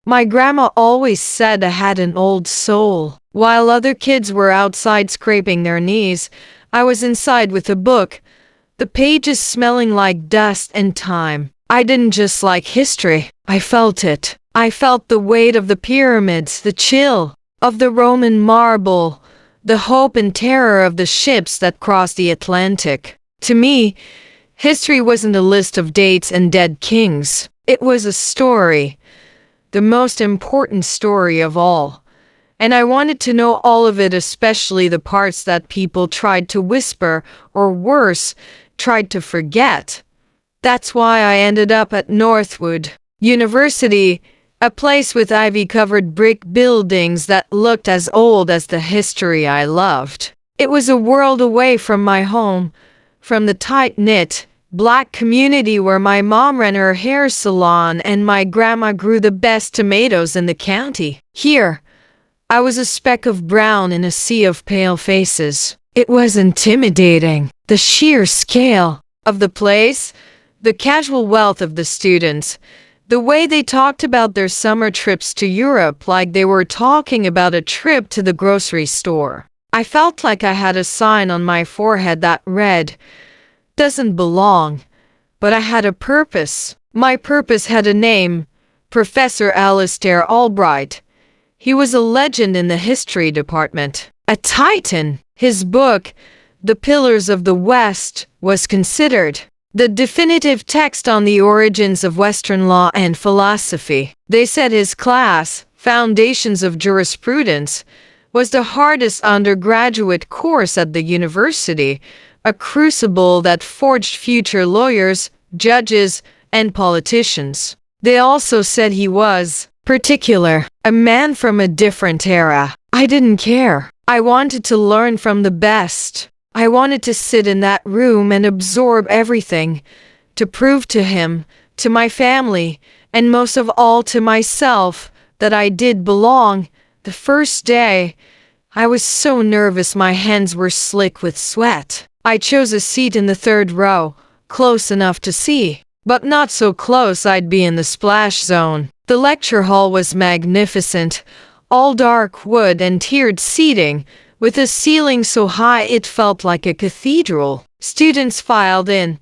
My grandma always said I had an old soul. While other kids were outside scraping their knees, I was inside with a book, the pages smelling like dust and time. I didn't just like history, I felt it. I felt the weight of the pyramids, the chill of the Roman marble, the hope and terror of the ships that crossed the Atlantic. To me, history wasn't a list of dates and dead kings. It was a story, the most important story of all. And I wanted to know all of it, especially the parts that people tried to whisper, or worse, tried to forget. That's why I ended up at Northwood University, a place with ivy-covered brick buildings that looked as old as the history I loved. It was a world away from my home, from the tight-knit, Black community where my mom ran her hair salon and my grandma grew the best tomatoes in the county. Here, I was a speck of brown in a sea of pale faces. It was intimidating. The sheer scale of the place, the casual wealth of the students, the way they talked about their summer trips to Europe like they were talking about a trip to the grocery store. I felt like I had a sign on my forehead that read, "Doesn't belong," but I had a purpose. My purpose had a name, Professor Alistair Albright. He was a legend in the history department, a titan. His book, The Pillars of the West, was considered the definitive text on the origins of Western law and philosophy. They said his class, Foundations of Jurisprudence, was the hardest undergraduate course at the university, a crucible that forged future lawyers, judges, and politicians. They also said he was particular, a man from a different era. I didn't care. I wanted to learn from the best. I wanted to sit in that room and absorb everything, to prove to him, to my family, and most of all to myself, that I did belong. The first day, I was so nervous my hands were slick with sweat. I chose a seat in the third row, close enough to see, but not so close I'd be in the splash zone. The lecture hall was magnificent, all dark wood and tiered seating, with a ceiling so high it felt like a cathedral. Students filed in,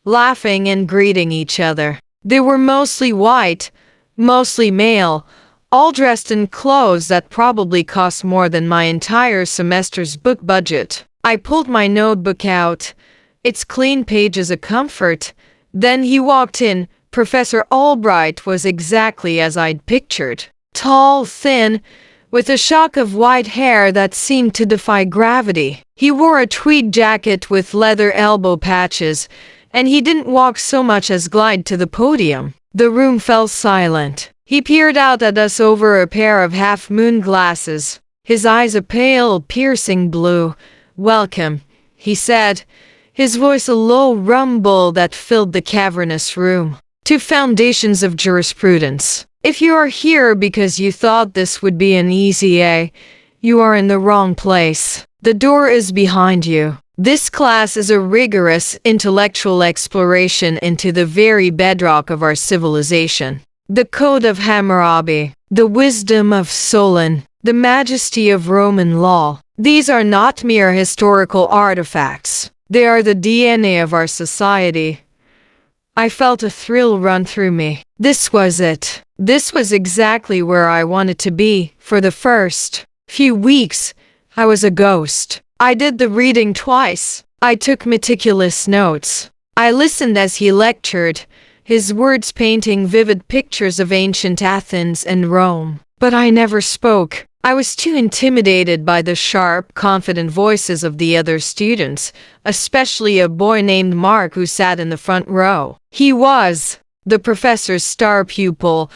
laughing and greeting each other. They were mostly white, mostly male, all dressed in clothes that probably cost more than my entire semester's book budget. I pulled my notebook out, its clean pages a comfort. Then he walked in. Professor Albright was exactly as I'd pictured. Tall, thin, with a shock of white hair that seemed to defy gravity. He wore a tweed jacket with leather elbow patches, and he didn't walk so much as glide to the podium. The room fell silent. He peered out at us over a pair of half-moon glasses, his eyes a pale, piercing blue. "Welcome," he said, his voice a low rumble that filled the cavernous room, "to Foundations of Jurisprudence. If you are here because you thought this would be an easy A, you are in the wrong place. The door is behind you. This class is a rigorous intellectual exploration into the very bedrock of our civilization. The Code of Hammurabi, the wisdom of Solon, the majesty of Roman law. These are not mere historical artifacts. They are the DNA of our society." I felt a thrill run through me. This was it. This was exactly where I wanted to be. For the first few weeks, I was a ghost. I did the reading twice. I took meticulous notes. I listened as he lectured, his words painting vivid pictures of ancient Athens and Rome. But I never spoke. I was too intimidated by the sharp, confident voices of the other students, especially a boy named Mark who sat in the front row. He was the professor's star pupil,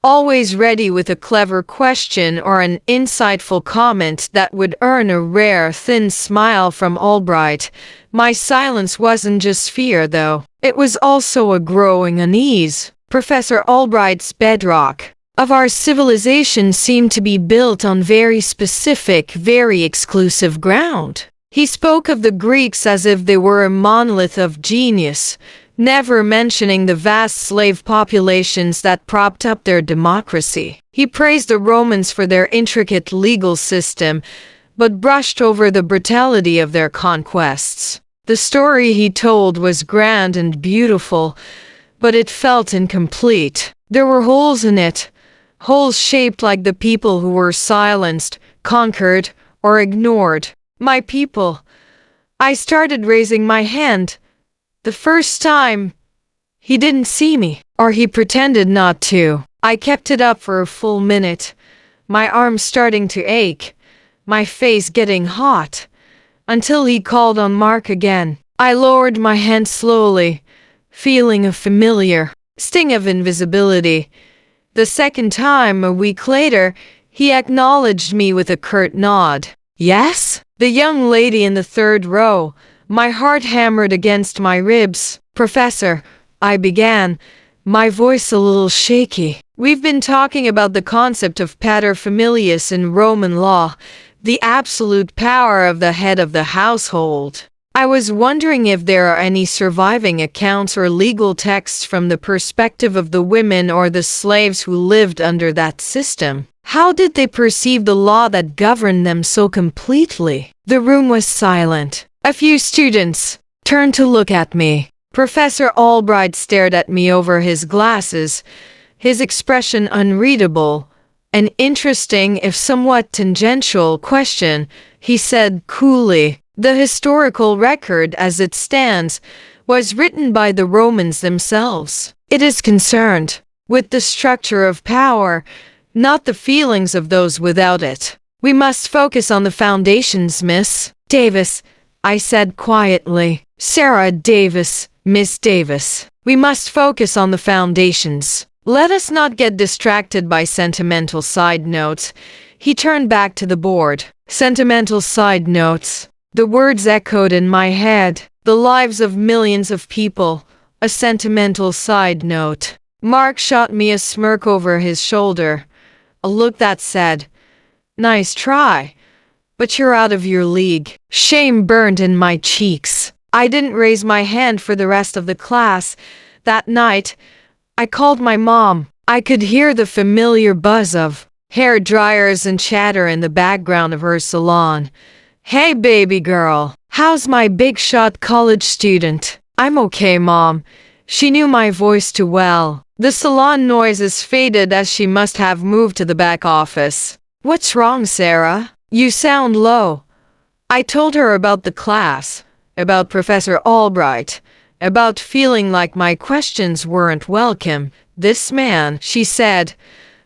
always ready with a clever question or an insightful comment that would earn a rare, thin smile from Albright. My silence wasn't just fear, though. It was also a growing unease. Professor Albright's bedrock of our civilization seemed to be built on very specific, very exclusive ground. He spoke of the Greeks as if they were a monolith of genius, never mentioning the vast slave populations that propped up their democracy. He praised the Romans for their intricate legal system, but brushed over the brutality of their conquests. The story he told was grand and beautiful, but it felt incomplete. There were holes in it, holes shaped like the people who were silenced, conquered, or ignored. My people. I started raising my hand. The first time, he didn't see me, or he pretended not to. I kept it up for a full minute, my arms starting to ache, my face getting hot, until he called on Mark again. I lowered my hand slowly, feeling a familiar sting of invisibility. The second time, a week later, he acknowledged me with a curt nod. Yes? The young lady in the third row. My heart hammered against my ribs. Professor, I began, my voice a little shaky. We've been talking about the concept of paterfamilias in Roman law, the absolute power of the head of the household. I was wondering if there are any surviving accounts or legal texts from the perspective of the women or the slaves who lived under that system. How did they perceive the law that governed them so completely? The room was silent. A few students turned to look at me. Professor Albright stared at me over his glasses, his expression unreadable. An interesting, if somewhat tangential, question, he said coolly. The historical record, as it stands, was written by the Romans themselves. It is concerned with the structure of power, not the feelings of those without it. We must focus on the foundations, Miss Davis, I said quietly. Sarah Davis, Miss Davis. We must focus on the foundations. Let us not get distracted by sentimental side notes. He turned back to the board. Sentimental side notes. The words echoed in my head. The lives of millions of people. A sentimental side note. Mark shot me a smirk over his shoulder. A look that said, nice try, but you're out of your league. Shame burned in my cheeks. I didn't raise my hand for the rest of the class. That night, I called my mom. I could hear the familiar buzz of hair dryers and chatter in the background of her salon. Hey baby girl, how's my big shot college student? I'm okay, Mom. She knew my voice too well. The salon noises faded as she must have moved to the back office. What's wrong, Sarah? You sound low. I told her about the class, about Professor Albright, about feeling like my questions weren't welcome. This man, she said,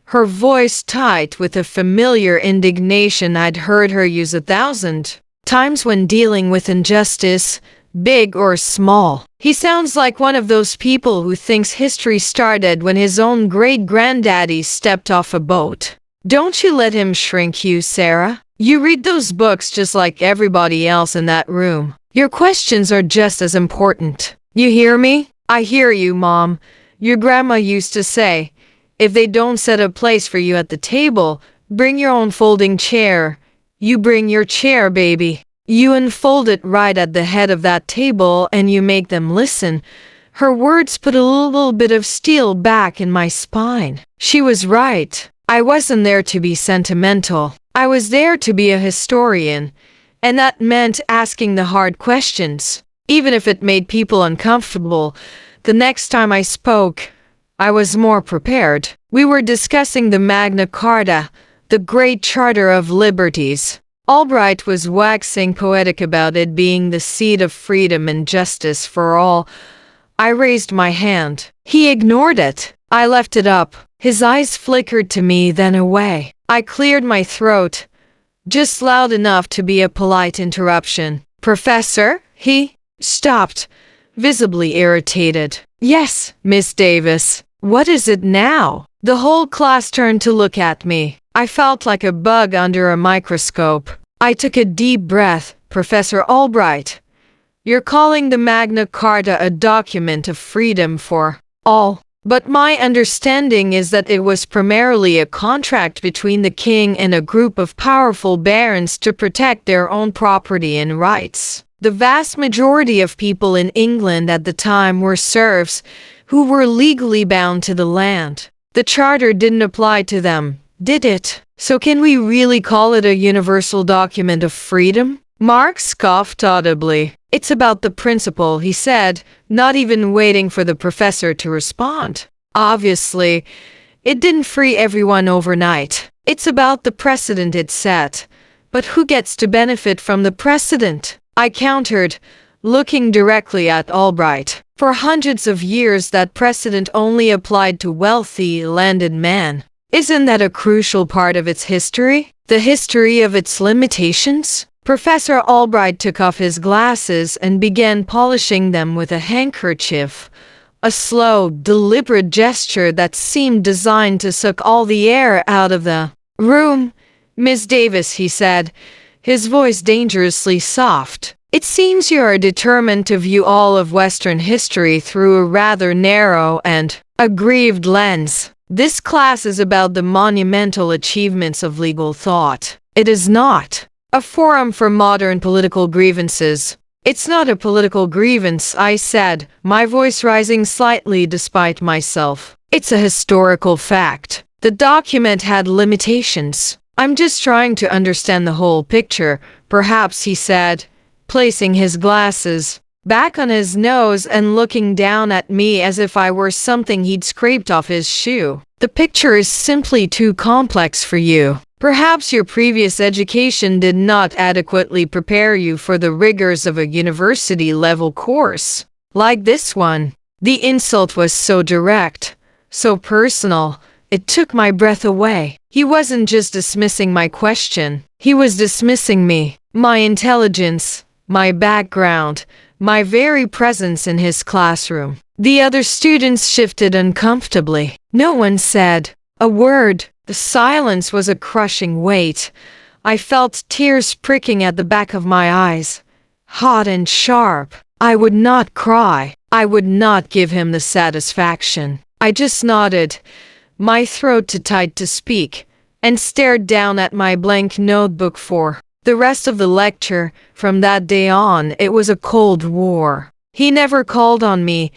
her voice tight with a familiar indignation I'd heard her use 1,000 times when dealing with injustice, big or small. He sounds like one of those people who thinks history started when his own great-granddaddy stepped off a boat. Don't you let him shrink you, Sarah. You read those books just like everybody else in that room. Your questions are just as important. You hear me? I hear you, Mom. Your grandma used to say, if they don't set a place for you at the table, bring your own folding chair. You bring your chair, baby. You unfold it right at the head of that table and you make them listen. Her words put a little bit of steel back in my spine. She was right. I wasn't there to be sentimental. I was there to be a historian. And that meant asking the hard questions. Even if it made people uncomfortable, the next time I spoke, I was more prepared. We were discussing the Magna Carta, the Great Charter of Liberties. Albright was waxing poetic about it being the seat of freedom and justice for all. I raised my hand. He ignored it. I left it up. His eyes flickered to me, then away. I cleared my throat, just loud enough to be a polite interruption. Professor? He stopped, visibly irritated. Yes, Miss Davis. What is it now? The whole class turned to look at me. I felt like a bug under a microscope. I took a deep breath. Professor Albright, you're calling the Magna Carta a document of freedom for all. But my understanding is that it was primarily a contract between the king and a group of powerful barons to protect their own property and rights. The vast majority of people in England at the time were serfs who were legally bound to the land. The charter didn't apply to them, did it? So can we really call it a universal document of freedom? Mark scoffed audibly. It's about the principle, he said, not even waiting for the professor to respond. Obviously, it didn't free everyone overnight. It's about the precedent it set. But who gets to benefit from the precedent? I countered, looking directly at Albright. For hundreds of years that precedent only applied to wealthy, landed men. Isn't that a crucial part of its history? The history of its limitations? Professor Albright took off his glasses and began polishing them with a handkerchief. A slow, deliberate gesture that seemed designed to suck all the air out of the room. Miss Davis, he said, his voice dangerously soft. It seems you are determined to view all of Western history through a rather narrow and aggrieved lens. This class is about the monumental achievements of legal thought. It is not a forum for modern political grievances. It's not a political grievance, I said, my voice rising slightly despite myself. It's a historical fact. The document had limitations. I'm just trying to understand the whole picture, perhaps, he said, placing his glasses back on his nose and looking down at me as if I were something he'd scraped off his shoe. The picture is simply too complex for you. Perhaps your previous education did not adequately prepare you for the rigors of a university-level course like this one. The insult was so direct, so personal, it took my breath away. He wasn't just dismissing my question. He was dismissing me, my intelligence, my background, my very presence in his classroom. The other students shifted uncomfortably. No one said a word. The silence was a crushing weight. I felt tears pricking at the back of my eyes, hot and sharp. I would not cry. I would not give him the satisfaction. I just nodded, my throat too tight to speak, and stared down at my blank notebook for the rest of the lecture. From that day on, it was a cold war. He never called on me,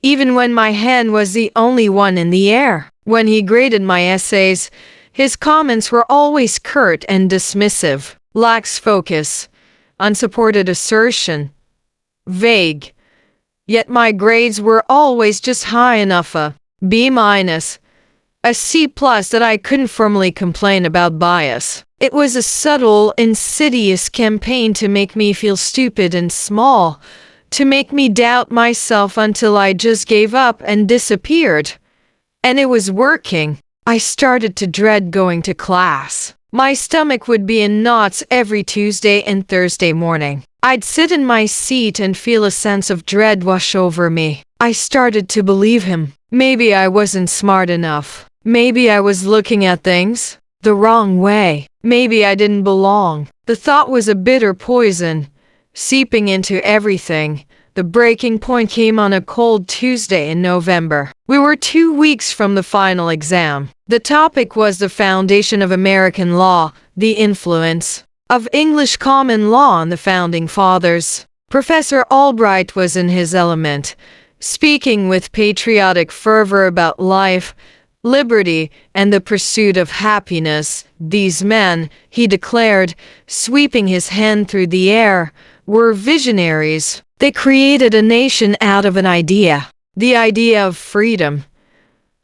even when my hand was the only one in the air. When he graded my essays, his comments were always curt and dismissive, lax focus, unsupported assertion, vague. Yet my grades were always just high enough, a B-, a C+ that I couldn't formally complain about bias. It was a subtle, insidious campaign to make me feel stupid and small, to make me doubt myself until I just gave up and disappeared. And it was working. I started to dread going to class. My stomach would be in knots every Tuesday and Thursday morning. I'd sit in my seat and feel a sense of dread wash over me. I started to believe him. Maybe I wasn't smart enough. Maybe I was looking at things the wrong way. Maybe I didn't belong. The thought was a bitter poison, seeping into everything. The breaking point came on a cold Tuesday in November. We were 2 weeks from the final exam. The topic was the foundation of American law, the influence of English common law on the founding fathers. Professor Albright was in his element, speaking with patriotic fervor about life, liberty, and the pursuit of happiness. These men, he declared, sweeping his hand through the air, were visionaries. They created a nation out of an idea, the idea of freedom.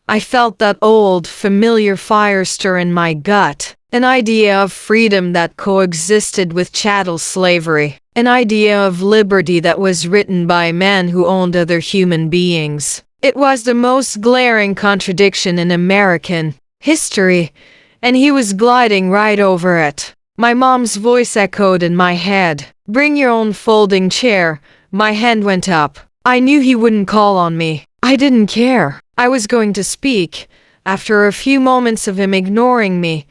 I felt that old, familiar fire stir in my gut, an idea of freedom that coexisted with chattel slavery, an idea of liberty that was written by men who owned other human beings. It was the most glaring contradiction in American history, and he was gliding right over it. My mom's voice echoed in my head. "Bring your own folding chair." My hand went up. I knew he wouldn't call on me. I didn't care. I was going to speak. After a few moments of him ignoring me,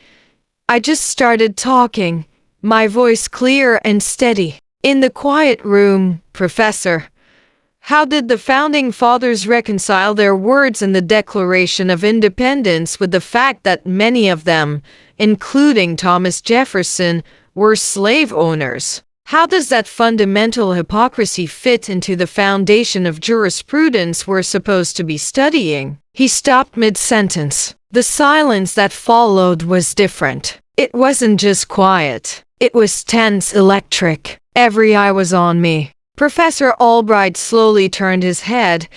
I just started talking, my voice clear and steady. "In the quiet room, Professor, how did the Founding Fathers reconcile their words in the Declaration of Independence with the fact that many of them, including Thomas Jefferson, were slave owners?" How does that fundamental hypocrisy fit into the foundation of jurisprudence we're supposed to be studying? He stopped mid-sentence. The silence that followed was different. It wasn't just quiet. It was tense, electric. Every eye was on me. Professor Albright slowly turned his head,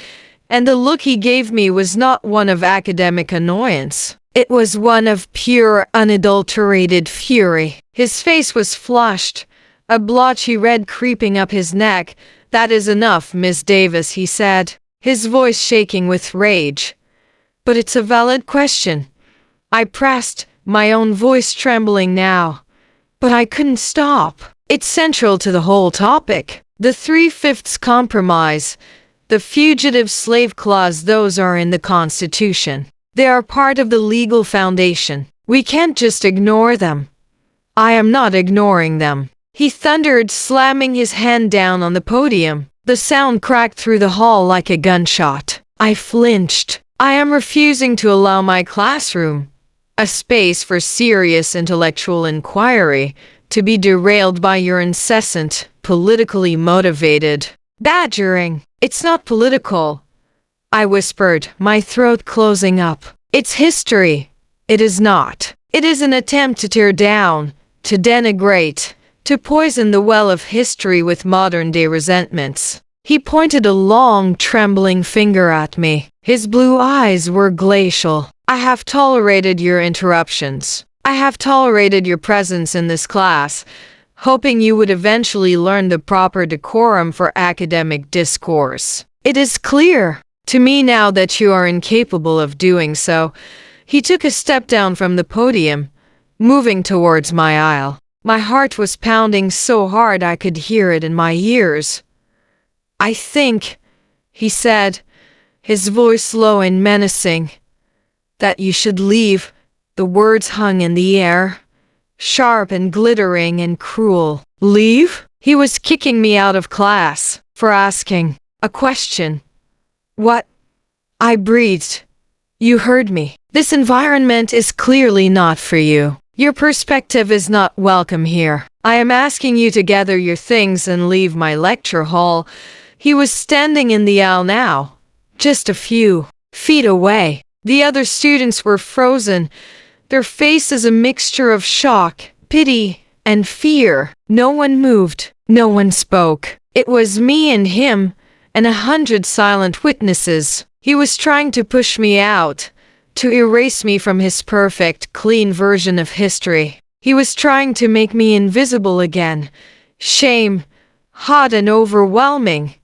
and the look he gave me was not one of academic annoyance. It was one of pure, unadulterated fury. His face was flushed, a blotchy red creeping up his neck. "That is enough, Miss Davis," he said, his voice shaking with rage. "But it's a valid question," I pressed, my own voice trembling now. But I couldn't stop. It's central to the whole topic. The 3/5 compromise, the fugitive slave clause, those are in the Constitution. They are part of the legal foundation. We can't just ignore them. I am not ignoring them," he thundered, slamming his hand down on the podium. The sound cracked through the hall like a gunshot. I flinched. "I am refusing to allow my classroom, a space for serious intellectual inquiry, to be derailed by your incessant, politically motivated badgering." "It's not political," I whispered, my throat closing up. "It's history." "It is not. It is an attempt to tear down, to denigrate, to poison the well of history with modern-day resentments." He pointed a long, trembling finger at me. His blue eyes were glacial. "I have tolerated your interruptions. I have tolerated your presence in this class, hoping you would eventually learn the proper decorum for academic discourse. It is clear to me now that you are incapable of doing so." He took a step down from the podium, moving towards my aisle. My heart was pounding so hard I could hear it in my ears. "I think," he said, his voice low and menacing, "that you should leave." The words hung in the air, sharp and glittering and cruel. "Leave?" He was kicking me out of class for asking a question. "What?" I breathed. "You heard me. This environment is clearly not for you. Your perspective is not welcome here. I am asking you to gather your things and leave my lecture hall." He was standing in the aisle now, just a few feet away. The other students were frozen, their faces a mixture of shock, pity, and fear. No one moved. No one spoke. It was me and him, and 100 silent witnesses. He was trying to push me out, to erase me from his perfect, clean version of history. He was trying to make me invisible again. Shame, hot and overwhelming,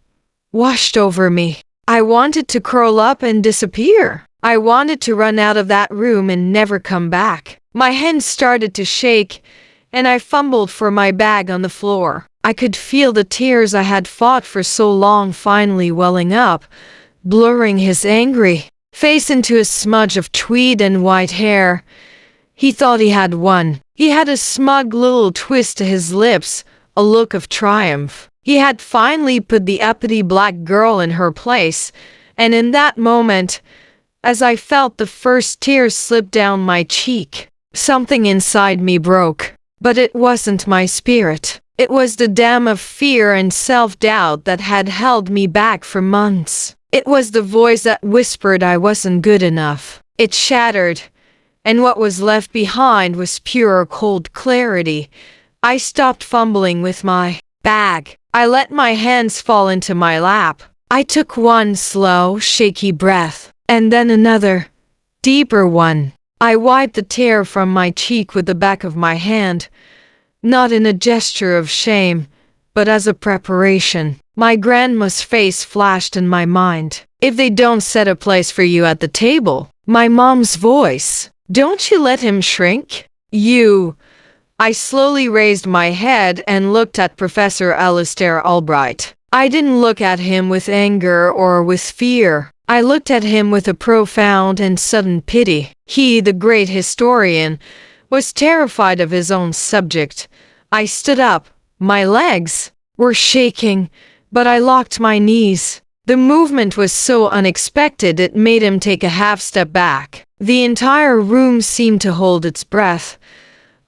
washed over me. I wanted to curl up and disappear. I wanted to run out of that room and never come back. My hands started to shake, and I fumbled for my bag on the floor. I could feel the tears I had fought for so long finally welling up, blurring his angry face into a smudge of tweed and white hair. He thought he had won. He had a smug little twist to his lips, a look of triumph. He had finally put the uppity black girl in her place, and in that moment, as I felt the first tears slip down my cheek, something inside me broke. But it wasn't my spirit. It was the dam of fear and self-doubt that had held me back for months. It was the voice that whispered I wasn't good enough. It shattered, and what was left behind was pure cold clarity. I stopped fumbling with my bag. I let my hands fall into my lap. I took one slow, shaky breath, and then another, deeper one. I wiped the tear from my cheek with the back of my hand, not in a gesture of shame, but as a preparation. My grandma's face flashed in my mind. "If they don't set a place for you at the table." My mom's voice. "Don't you let him shrink? You." I slowly raised my head and looked at Professor Alistair Albright. I didn't look at him with anger or with fear. I looked at him with a profound and sudden pity. He, the great historian, was terrified of his own subject. I stood up. My legs were shaking, but I locked my knees. The movement was so unexpected it made him take a half step back. The entire room seemed to hold its breath.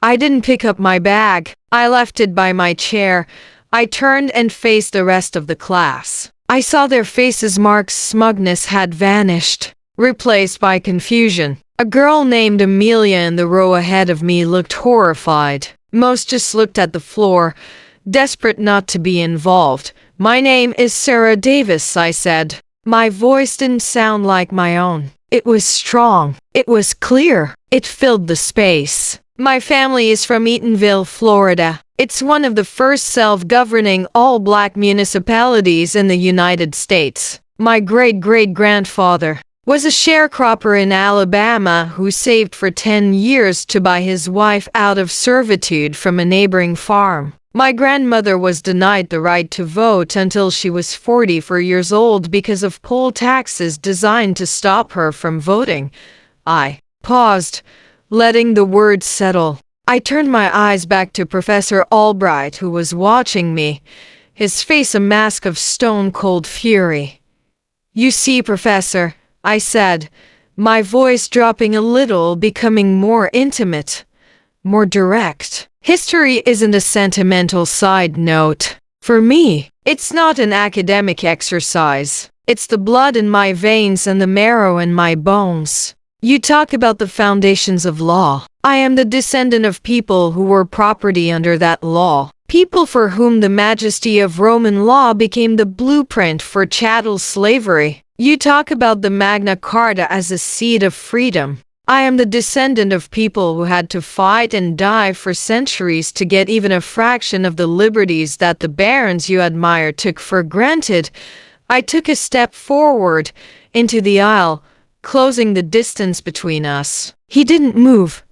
I didn't pick up my bag. I left it by my chair. I turned and faced the rest of the class. I saw their faces. Mark's smugness had vanished, replaced by confusion. A girl named Amelia in the row ahead of me looked horrified. Most just looked at the floor, desperate not to be involved. "My name is Sarah Davis," I said. My voice didn't sound like my own. It was strong. It was clear. It filled the space. "My family is from Eatonville, Florida. It's one of the first self-governing all-black municipalities in the United States. My great-great-grandfather was a sharecropper in Alabama who saved for 10 years to buy his wife out of servitude from a neighboring farm. My grandmother was denied the right to vote until she was 44 years old because of poll taxes designed to stop her from voting." I paused, letting the words settle. I turned my eyes back to Professor Albright, who was watching me, his face a mask of stone-cold fury. "You see, Professor," I said, my voice dropping a little, becoming more intimate, more direct. "History isn't a sentimental side note. For me, it's not an academic exercise. It's the blood in my veins and the marrow in my bones. You talk about the foundations of law. I am the descendant of people who were property under that law. People for whom the majesty of Roman law became the blueprint for chattel slavery. You talk about the Magna Carta as a seed of freedom. I am the descendant of people who had to fight and die for centuries to get even a fraction of the liberties that the barons you admire took for granted." I took a step forward into the aisle, closing the distance between us. He didn't move.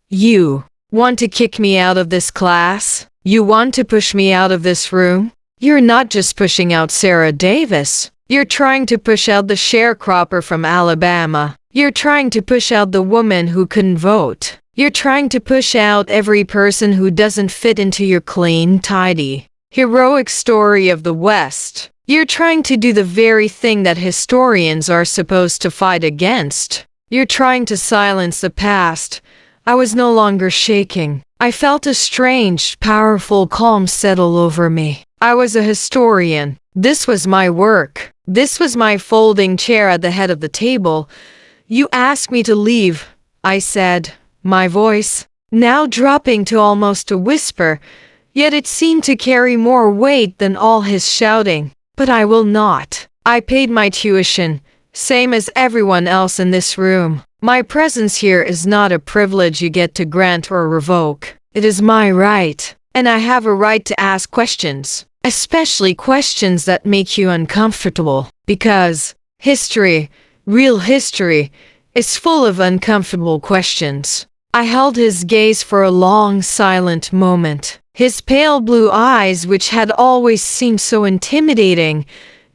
"You want to kick me out of this class? You want to push me out of this room? You're not just pushing out Sarah Davis. You're trying to push out the sharecropper from Alabama. You're trying to push out the woman who couldn't vote. You're trying to push out every person who doesn't fit into your clean, tidy, heroic story of the West. You're trying to do the very thing that historians are supposed to fight against. You're trying to silence the past." I was no longer shaking. I felt a strange, powerful calm settle over me. I was a historian. This was my work. This was my folding chair at the head of the table. "You asked me to leave," I said, my voice now dropping to almost a whisper, yet it seemed to carry more weight than all his shouting. "But I will not. I paid my tuition, same as everyone else in this room. My presence here is not a privilege you get to grant or revoke. It is my right, and I have a right to ask questions, especially questions that make you uncomfortable, because history, real history, is full of uncomfortable questions." I held his gaze for a long, silent moment. His pale blue eyes, which had always seemed so intimidating,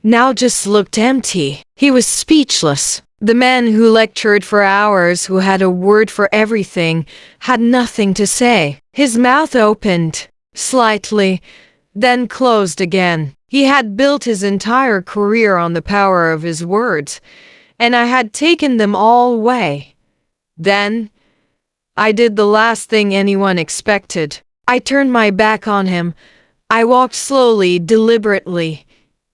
now just looked empty. He was speechless. The man who lectured for hours, who had a word for everything, had nothing to say. His mouth opened slightly, then closed again. He had built his entire career on the power of his words, and I had taken them all away. Then I did the last thing anyone expected. I turned my back on him. I walked slowly, deliberately,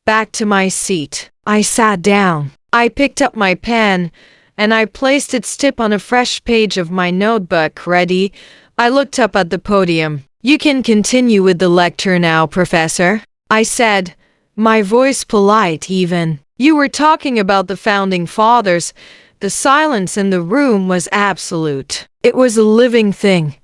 back to my seat. I sat down. I picked up my pen, and I placed its tip on a fresh page of my notebook. "Ready?" I looked up at the podium. "You can continue with the lecture now, Professor," I said, my voice polite even. "You were talking about the Founding Fathers." The silence in the room was absolute. It was a living thing,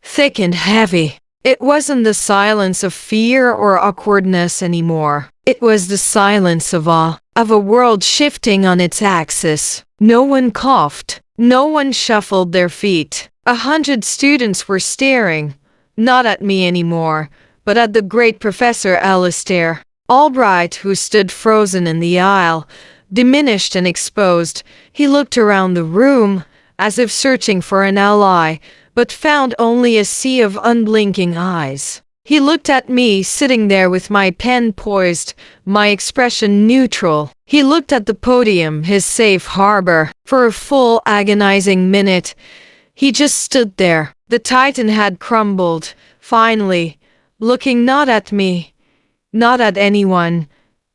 thick and heavy. It wasn't the silence of fear or awkwardness anymore. It was the silence of awe, of a world shifting on its axis. No one coughed. No one shuffled their feet. 100 students were staring, not at me anymore, but at the great Professor Alistair Albright, who stood frozen in the aisle, diminished and exposed. He looked around the room, as if searching for an ally, but found only a sea of unblinking eyes. He looked at me, sitting there with my pen poised, my expression neutral. He looked at the podium, his safe harbor. For a full, agonizing minute, he just stood there, The Titan had crumbled, finally, looking not at me, not at anyone,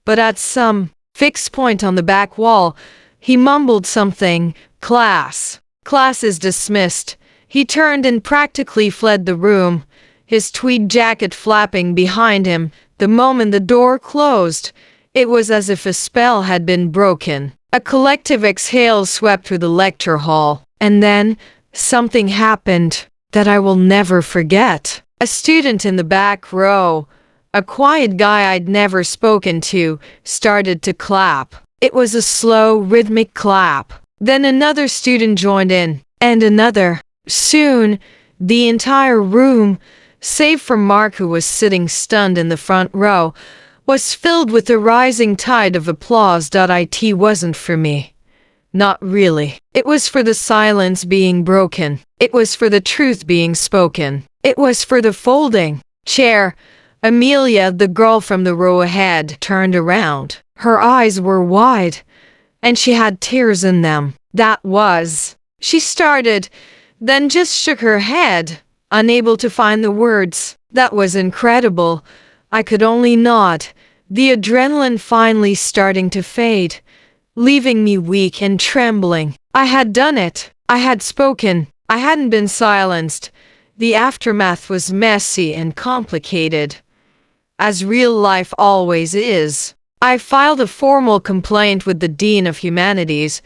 but at some fixed point on the back wall. He mumbled something. Class. Class is dismissed. He turned and practically fled the room, his tweed jacket flapping behind him. The moment the door closed, it was as if a spell had been broken. A collective exhale swept through the lecture hall, and then something happened that I will never forget. A student in the back row, a quiet guy I'd never spoken to, started to clap. It was a slow, rhythmic clap. Then another student joined in, and another. Soon, the entire room, save for Mark, who was sitting stunned in the front row, was filled with a rising tide of applause. It wasn't for me. Not really. It was for the silence being broken. It was for the truth being spoken. It was for the folding chair. Amelia, the girl from the row ahead, turned around. Her eyes were wide, and she had tears in them. She started, then just shook her head, unable to find the words. That was incredible. I could only nod, the adrenaline finally starting to fade, leaving me weak and trembling. I had done it. I had spoken. I hadn't been silenced. The aftermath was messy and complicated, as real life always is. I filed a formal complaint with the Dean of Humanities,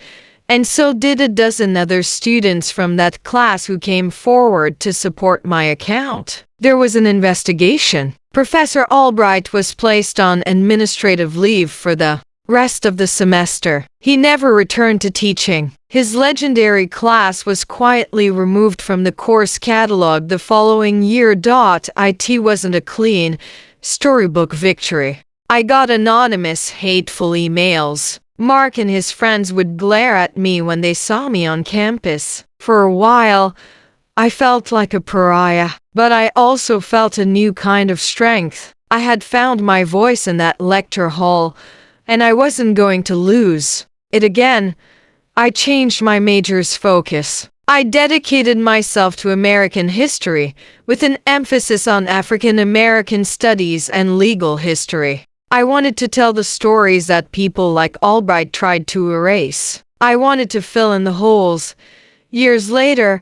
and so did a dozen other students from that class who came forward to support my account. There was an investigation. Professor Albright was placed on administrative leave for the rest of the semester. He never returned to teaching. His legendary class was quietly removed from the course catalog the following year. It wasn't a clean, storybook victory. I got anonymous, hateful emails. Mark and his friends would glare at me when they saw me on campus. For a while, I felt like a pariah, but I also felt a new kind of strength. I had found my voice in that lecture hall, and I wasn't going to lose it again. I changed my major's focus. I dedicated myself to American history, with an emphasis on African American studies and legal history. I wanted to tell the stories that people like Albright tried to erase. I wanted to fill in the holes. Years later,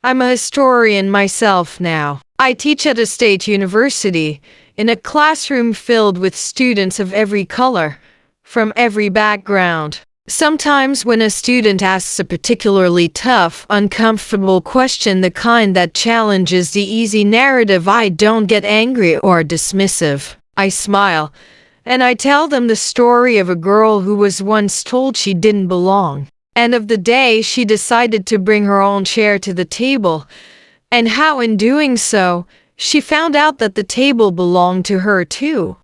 I'm a historian myself now. I teach at a state university, in a classroom filled with students of every color, from every background. Sometimes when a student asks a particularly tough, uncomfortable question, the kind that challenges the easy narrative, I don't get angry or dismissive. I smile, and I tell them the story of a girl who was once told she didn't belong, and of the day she decided to bring her own chair to the table, and how in doing so, she found out that the table belonged to her too.